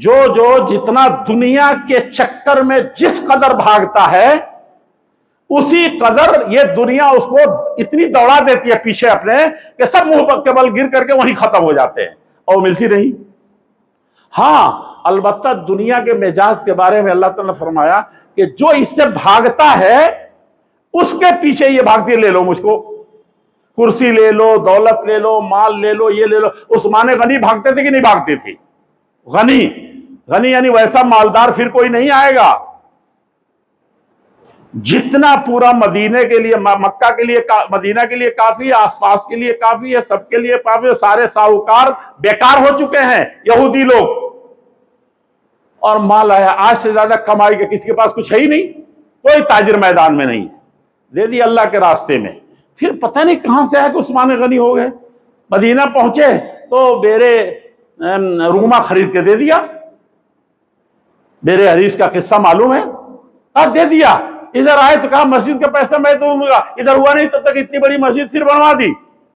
جو جتنا دنیا کے چکر میں جس قدر بھاگتا ہے اسی قدر یہ دنیا اس کو اتنی دوڑا دیتی ہے پیچھے اپنے کہ سب منہ کے بل گر کر کے وہیں ختم ہو جاتے ہیں اور ملتی نہیں۔ ہاں البتہ دنیا کے مزاج کے بارے میں اللہ تعالیٰ نے فرمایا کہ جو اس سے بھاگتا ہے اس کے پیچھے یہ بھاگتی ہے، لے لو مجھ کو، کرسی لے لو، دولت لے لو، مال لے لو، یہ لے لو۔ عثمان غنی بھاگتے تھے کہ نہیں بھاگتے تھے؟ غنی یعنی ویسا مالدار پھر کوئی نہیں آئے گا جتنا پورا مدینے کے لیے، مکہ کے لیے، مدینہ کے لیے کافی ہے، آس پاس کے لیے کافی ہے، سب کے لیے کافی ہے۔ سارے ساہوکار بیکار ہو چکے ہیں یہودی لوگ، اور مال آیا آج سے زیادہ کمائی کے کسی کے پاس کچھ ہے ہی نہیں، کوئی تاجر میدان میں نہیں، دے دی اللہ کے راستے میں۔ پھر پتہ نہیں کہاں سے ہے کہ عثمان غنی ہو گئے، مدینہ پہنچے تو بیرے روما خرید کے دے دیا۔ بیرے حدیث کا قصہ معلوم ہے، دے دیا۔ ادھر آئے تو کہا مسجد کا پیسہ میں دوں گا، ادھر ہوا نہیں تب تک اتنی بڑی مسجد پھر بنوا دی۔